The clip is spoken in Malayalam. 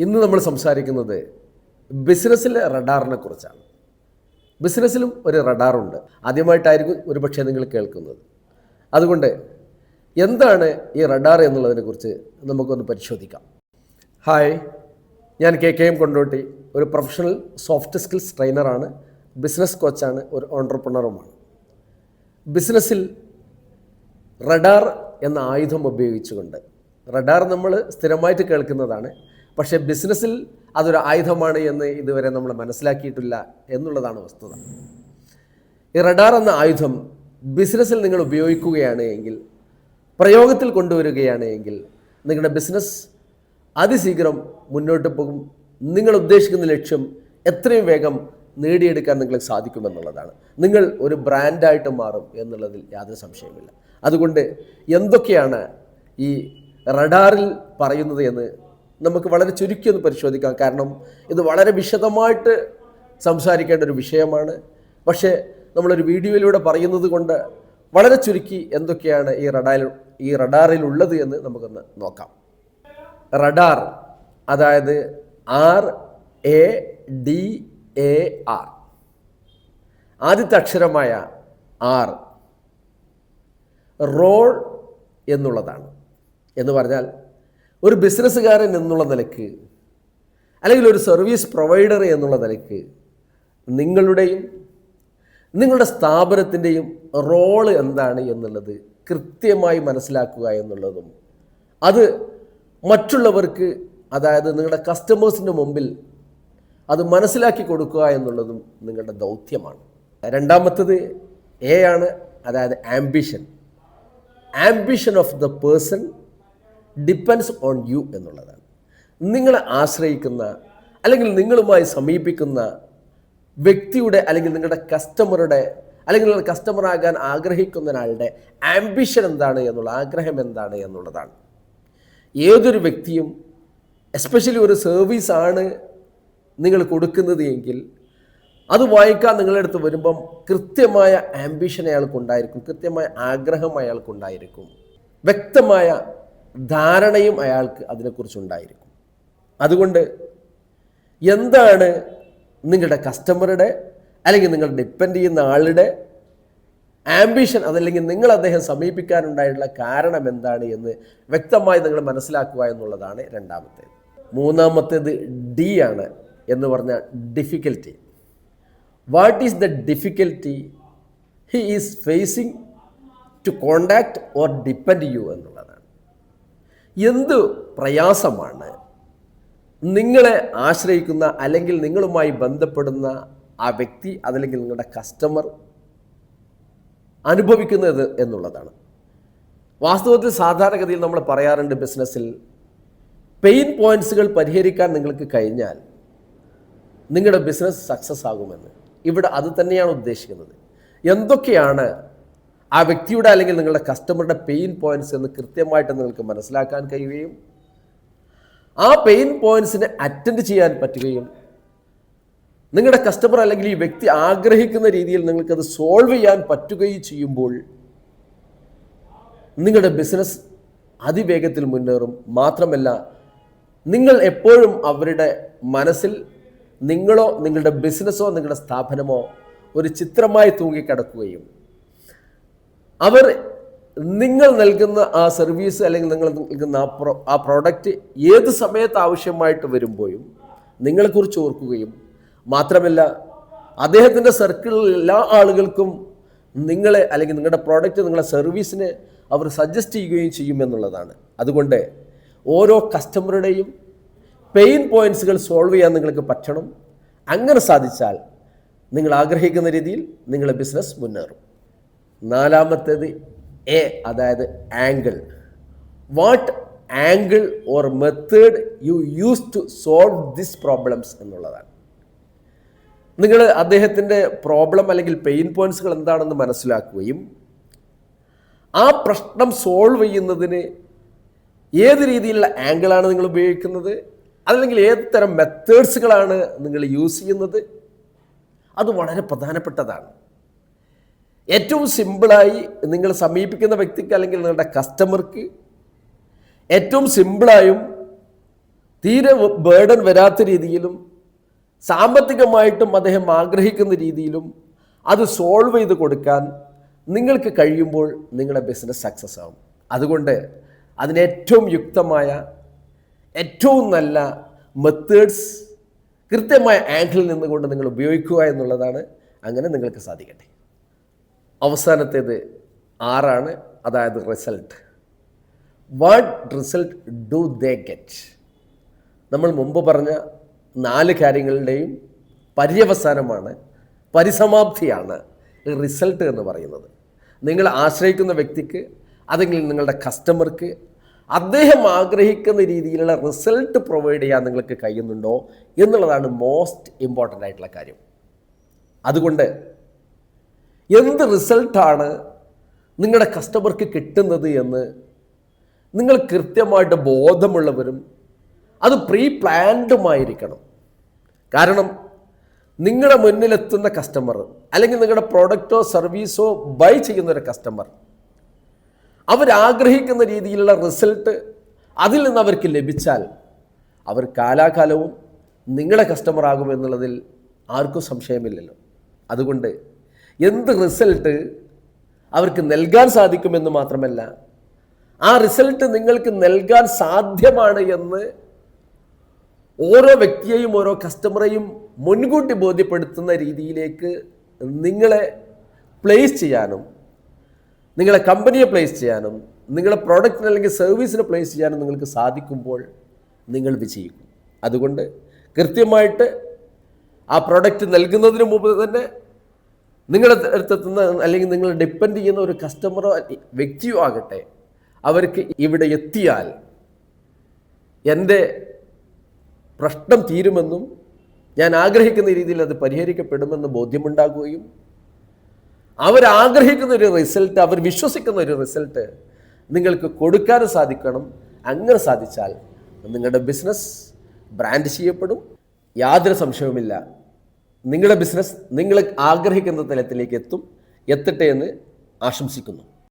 ഇന്ന് നമ്മൾ സംസാരിക്കുന്നത് ബിസിനസ്സിലെ റഡാറിനെ കുറിച്ചാണ്. ബിസിനസ്സിലും ഒരു റഡാറുണ്ട്. ആദ്യമായിട്ടായിരിക്കും ഒരുപക്ഷെ നിങ്ങൾ കേൾക്കുന്നത്. അതുകൊണ്ട് എന്താണ് ഈ റഡാർ എന്നുള്ളതിനെക്കുറിച്ച് നമുക്കൊന്ന് പരിശോധിക്കാം. ഹായ്, ഞാൻ KM കൊണ്ടോട്ടി, ഒരു പ്രൊഫഷണൽ സോഫ്റ്റ് സ്കിൽസ് ട്രെയിനറാണ്, ബിസിനസ് കോച്ചാണ്, ഒരു ഓൺട്രപ്രണറുമാണ്. ബിസിനസ്സിൽ റഡാർ എന്ന ആയുധം ഉപയോഗിച്ചുകൊണ്ട്, റഡാർ നമ്മൾ സ്ഥിരമായിട്ട് കേൾക്കുന്നതാണ്, പക്ഷേ ബിസിനസ്സിൽ അതൊരു ആയുധമാണ് എന്ന് ഇതുവരെ നമ്മൾ മനസ്സിലാക്കിയിട്ടില്ല എന്നുള്ളതാണ് വസ്തുത. ഈ റഡാർ എന്ന ആയുധം ബിസിനസ്സിൽ നിങ്ങൾ ഉപയോഗിക്കുകയാണ് എങ്കിൽ, പ്രയോഗത്തിൽ കൊണ്ടുവരികയാണ് എങ്കിൽ, നിങ്ങളുടെ ബിസിനസ് അതിശീഘ്രം മുന്നോട്ട് പോകും. നിങ്ങൾ ഉദ്ദേശിക്കുന്ന ലക്ഷ്യം എത്രയും വേഗം നേടിയെടുക്കാൻ നിങ്ങൾക്ക് സാധിക്കുമെന്നുള്ളതാണ്. നിങ്ങൾ ഒരു ബ്രാൻഡായിട്ട് മാറും എന്നുള്ളതിൽ യാതൊരു സംശയമില്ല. അതുകൊണ്ട് എന്തൊക്കെയാണ് ഈ റഡാറിൽ പറയുന്നത് എന്ന് നമുക്ക് വളരെ ചുരുക്കി ഒന്ന് പരിശോധിക്കാം. കാരണം ഇത് വളരെ വിശദമായിട്ട് സംസാരിക്കേണ്ട ഒരു വിഷയമാണ്. പക്ഷേ നമ്മളൊരു വീഡിയോയിലൂടെ പറയുന്നത് കൊണ്ട് വളരെ ചുരുക്കി എന്തൊക്കെയാണ് ഈ റഡാറിലുള്ളത് എന്ന് നമുക്കൊന്ന് നോക്കാം. റഡാർ, അതായത് RADAR, ആദ്യത്തെ അക്ഷരമായ R, റോൾ എന്നുള്ളതാണ്. എന്ന് പറഞ്ഞാൽ ഒരു ബിസിനസ്സുകാരൻ എന്നുള്ള നിലയ്ക്ക്, അല്ലെങ്കിൽ ഒരു സർവീസ് പ്രൊവൈഡർ എന്നുള്ള നിലയ്ക്ക്, നിങ്ങളുടെയും നിങ്ങളുടെ സ്ഥാപനത്തിൻ്റെയും റോള് എന്താണ് എന്നുള്ളത് കൃത്യമായി മനസ്സിലാക്കുക എന്നുള്ളതും, അത് മറ്റുള്ളവർക്ക്, അതായത് നിങ്ങളുടെ കസ്റ്റമേഴ്സിൻ്റെ മുമ്പിൽ അത് മനസ്സിലാക്കി കൊടുക്കുക എന്നുള്ളതും നിങ്ങളുടെ ദൗത്യമാണ്. രണ്ടാമത്തത് A ആണ്, അതായത് ambition. Ambition of the person depends on you എന്നുള്ളതാണ്. നിങ്ങളെ ആശ്രയിക്കുന്ന, അല്ലെങ്കിൽ നിങ്ങളുമായി സമീപിക്കുന്ന വ്യക്തിയുടെ, അല്ലെങ്കിൽ നിങ്ങളുടെ കസ്റ്റമറുടെ, അല്ലെങ്കിൽ നിങ്ങൾ കസ്റ്റമറാകാൻ ആഗ്രഹിക്കുന്ന ഒരാളുടെ ആംബിഷൻ എന്താണ് എന്നുള്ള, ആഗ്രഹം എന്താണ് എന്നുള്ളതാണ്. ഏതൊരു വ്യക്തിയും, എസ്പെഷ്യലി ഒരു സർവീസാണ് നിങ്ങൾ കൊടുക്കുന്നത് എങ്കിൽ, അത് വാങ്ങിക്കാൻ നിങ്ങളുടെ അടുത്ത് വരുമ്പം കൃത്യമായ ആംബിഷൻ അയാൾക്കുണ്ടായിരിക്കും, കൃത്യമായ ആഗ്രഹം അയാൾക്കുണ്ടായിരിക്കും, വ്യക്തമായ ധാരണയും അയാൾക്ക് അതിനെക്കുറിച്ചുണ്ടായിരിക്കും. അതുകൊണ്ട് എന്താണ് നിങ്ങളുടെ കസ്റ്റമറുടെ, അല്ലെങ്കിൽ നിങ്ങൾ ഡിപ്പെൻഡ് ചെയ്യുന്ന ആളുടെ ആംബിഷൻ, അതല്ലെങ്കിൽ നിങ്ങൾ അദ്ദേഹം സമീപിക്കാനുണ്ടായിട്ടുള്ള കാരണം എന്താണ് എന്ന് വ്യക്തമായി നിങ്ങൾ മനസ്സിലാക്കുക എന്നുള്ളതാണ് രണ്ടാമത്തേത്. മൂന്നാമത്തേത് D ആണ്, എന്ന് പറഞ്ഞാൽ difficulty. What is the difficulty he is facing to contact or depend you എന്നുള്ളതാണ്. എന്ത് പ്രയാസമാണ് നിങ്ങളെ ആശ്രയിക്കുന്ന, അല്ലെങ്കിൽ നിങ്ങളുമായി ബന്ധപ്പെടുന്ന ആ വ്യക്തി, അതല്ലെങ്കിൽ നിങ്ങളുടെ കസ്റ്റമർ അനുഭവിക്കുന്നത് എന്നുള്ളതാണ്. വാസ്തവത്തിൽ സാധാരണഗതിയിൽ നമ്മൾ പറയാറുണ്ട്, ബിസിനസ്സിൽ പെയിൻ പോയിന്റ്സുകൾ പരിഹരിക്കാൻ നിങ്ങൾക്ക് കഴിഞ്ഞാൽ നിങ്ങളുടെ ബിസിനസ് സക്സസ് ആകുമെന്ന്. ഇവിടെ അത് തന്നെയാണ് ഉദ്ദേശിക്കുന്നത്. എന്തൊക്കെയാണ് ആ വ്യക്തിയുടെ, അല്ലെങ്കിൽ നിങ്ങളുടെ കസ്റ്റമറുടെ പെയിൻ പോയിന്റ്സ് എന്ന് കൃത്യമായിട്ട് നിങ്ങൾക്ക് മനസ്സിലാക്കാൻ കഴിയുകയും, ആ പെയിൻ പോയിന്റ്സിനെ അറ്റൻഡ് ചെയ്യാൻ പറ്റുകയും, നിങ്ങളുടെ കസ്റ്റമർ അല്ലെങ്കിൽ ഈ വ്യക്തി ആഗ്രഹിക്കുന്ന രീതിയിൽ നിങ്ങൾക്കത് സോൾവ് ചെയ്യാൻ പറ്റുകയും ചെയ്യുമ്പോൾ നിങ്ങളുടെ ബിസിനസ് അതിവേഗത്തിൽ മുന്നേറും. മാത്രമല്ല, നിങ്ങൾ എപ്പോഴും അവരുടെ മനസ്സിൽ നിങ്ങളോ, നിങ്ങളുടെ ബിസിനസ്സോ, നിങ്ങളുടെ സ്ഥാപനമോ ഒരു ചിത്രമായി തൂങ്ങിക്കിടക്കുകയും, അവർ നിങ്ങൾ നൽകുന്ന ആ സർവീസ്, അല്ലെങ്കിൽ നിങ്ങൾ നൽകുന്ന ആ പ്രോഡക്റ്റ് ഏത് സമയത്ത് ആവശ്യമായിട്ട് വരുമ്പോഴും നിങ്ങളെക്കുറിച്ച് ഓർക്കുകയും, മാത്രമല്ല അദ്ദേഹത്തിൻ്റെ സർക്കിളിൽ എല്ലാ ആളുകൾക്കും നിങ്ങളെ, അല്ലെങ്കിൽ നിങ്ങളുടെ പ്രോഡക്റ്റ്, നിങ്ങളുടെ സർവീസിനെ അവർ സജസ്റ്റ് ചെയ്യുകയും ചെയ്യുമെന്നുള്ളതാണ്. അതുകൊണ്ട് ഓരോ കസ്റ്റമറുടെയും പെയിൻ പോയിന്റ്സുകൾ സോൾവ് ചെയ്യാൻ നിങ്ങൾക്ക് പറ്റണം. അങ്ങനെ സാധിച്ചാൽ നിങ്ങൾ ആഗ്രഹിക്കുന്ന രീതിയിൽ നിങ്ങളുടെ ബിസിനസ് മുന്നേറും. നാലാമത്തേത് A, അതായത് angle. What angle or method you use to solve this problems എന്നുള്ളതാണ്. നിങ്ങൾ അദ്ദേഹത്തിൻ്റെ പ്രോബ്ലം, അല്ലെങ്കിൽ പെയിൻ പോയിന്റ്സുകൾ എന്താണെന്ന് മനസ്സിലാക്കുകയും, ആ പ്രശ്നം സോൾവ് ചെയ്യുന്നതിന് ഏത് രീതിയിലുള്ള ആംഗിളാണ് നിങ്ങൾ ഉപയോഗിക്കുന്നത്, അതല്ലെങ്കിൽ ഏത് തരം മെത്തേഡ്സുകളാണ് നിങ്ങൾ യൂസ് ചെയ്യുന്നത്, അത് വളരെ പ്രധാനപ്പെട്ടതാണ്. ഏറ്റവും സിമ്പിളായി നിങ്ങൾ സമീപിക്കുന്ന വ്യക്തിക്ക്, അല്ലെങ്കിൽ നിങ്ങളുടെ കസ്റ്റമർക്ക് ഏറ്റവും സിമ്പിളായും തീരെ ബേർഡൻ വരാത്ത രീതിയിലും സാമ്പത്തികമായിട്ടും അദ്ദേഹം ആഗ്രഹിക്കുന്ന രീതിയിലും അത് സോൾവ് ചെയ്ത് കൊടുക്കാൻ നിങ്ങൾക്ക് കഴിയുമ്പോൾ നിങ്ങളുടെ ബിസിനസ് സക്സസ് ആവും. അതുകൊണ്ട് അതിന് ഏറ്റവും യുക്തമായ ഏറ്റവും നല്ല മെത്തേഡ്സ് കൃത്യമായ ആംഗിളിൽ നിന്നുകൊണ്ട് നിങ്ങൾ ഉപയോഗിക്കുക എന്നുള്ളതാണ്. അങ്ങനെ നിങ്ങൾക്ക് സാധിക്കട്ടെ. അവസാനത്തേത് 6, അതായത് result. What result do they get? നമ്മൾ മുമ്പ് പറഞ്ഞ 4 കാര്യങ്ങളുടെയും പര്യവസാനമാണ്, പരിസമാപ്തിയാണ് റിസൾട്ട് എന്ന് പറയുന്നത്. നിങ്ങൾ ആശ്രയിക്കുന്ന വ്യക്തിക്ക്, അല്ലെങ്കിൽ നിങ്ങളുടെ കസ്റ്റമർക്ക് അദ്ദേഹം ആഗ്രഹിക്കുന്ന രീതിയിലുള്ള റിസൾട്ട് പ്രൊവൈഡ് ചെയ്യാൻ നിങ്ങൾക്ക് കഴിയുന്നുണ്ടോ എന്നുള്ളതാണ് മോസ്റ്റ് ഇമ്പോർട്ടൻ്റ് ആയിട്ടുള്ള കാര്യം. അതുകൊണ്ട് എന്ത് റിസൾട്ടാണ് നിങ്ങളുടെ കസ്റ്റമർക്ക് കിട്ടുന്നത് എന്ന് നിങ്ങൾ കൃത്യമായിട്ട് ബോധമുള്ളവരും അത് പ്രീ പ്ലാൻഡുമായിരിക്കണം. കാരണം നിങ്ങളുടെ മുന്നിലെത്തുന്ന കസ്റ്റമർ, അല്ലെങ്കിൽ നിങ്ങളുടെ പ്രോഡക്റ്റോ സർവീസോ ബൈ ചെയ്യുന്ന ഒരു കസ്റ്റമർ, അവരാഗ്രഹിക്കുന്ന രീതിയിലുള്ള റിസൾട്ട് അതിൽ നിന്ന് അവർക്ക് ലഭിച്ചാൽ അവർ കാലാകാലവും നിങ്ങളുടെ കസ്റ്റമർ ആകുമെന്നുള്ളതിൽ ആർക്കും സംശയമില്ലല്ലോ. അതുകൊണ്ട് എന്ത് റിസൾട്ട് അവർക്ക് നൽകാൻ സാധിക്കുമെന്ന് മാത്രമല്ല, ആ റിസൾട്ട് നിങ്ങൾക്ക് നൽകാൻ സാധ്യമാണ് എന്ന് ഓരോ വ്യക്തിയെയും ഓരോ കസ്റ്റമറെയും മുൻകൂട്ടി ബോധ്യപ്പെടുത്തുന്ന രീതിയിലേക്ക് നിങ്ങളെ പ്ലേസ് ചെയ്യാനും, നിങ്ങളെ കമ്പനിയെ പ്ലേസ് ചെയ്യാനും, നിങ്ങളുടെ പ്രോഡക്റ്റിന് അല്ലെങ്കിൽ സർവീസിനെ പ്ലേസ് ചെയ്യാനും നിങ്ങൾക്ക് സാധിക്കുമ്പോൾ നിങ്ങൾ വിജയിക്കും. അതുകൊണ്ട് കൃത്യമായിട്ട് ആ പ്രോഡക്റ്റ് നൽകുന്നതിന് മുമ്പ് തന്നെ നിങ്ങളുടെ അടുത്തെത്തുന്ന അല്ലെങ്കിൽ നിങ്ങൾ ഡിപ്പെൻഡ് ചെയ്യുന്ന ഒരു കസ്റ്റമറോ വ്യക്തിയോ ആകട്ടെ, അവർക്ക് ഇവിടെ എത്തിയാൽ എൻ്റെ പ്രശ്നം തീരുമെന്നും ഞാൻ ആഗ്രഹിക്കുന്ന രീതിയിൽ അത് പരിഹരിക്കപ്പെടുമെന്ന് ബോധ്യമുണ്ടാകുകയും അവരാഗ്രഹിക്കുന്ന ഒരു റിസൾട്ട്, അവർ വിശ്വസിക്കുന്ന ഒരു റിസൾട്ട് നിങ്ങൾക്ക് കൊടുക്കാനും സാധിക്കണം. അങ്ങനെ സാധിച്ചാൽ നിങ്ങളുടെ ബിസിനസ് ബ്രാൻഡ് ചെയ്യപ്പെടും. യാതൊരു സംശയവുമില്ല, നിങ്ങളുടെ ബിസിനസ് നിങ്ങൾ ആഗ്രഹിക്കുന്ന തലത്തിലേക്ക് എത്തട്ടെ എന്ന് ആശംസിക്കുന്നു.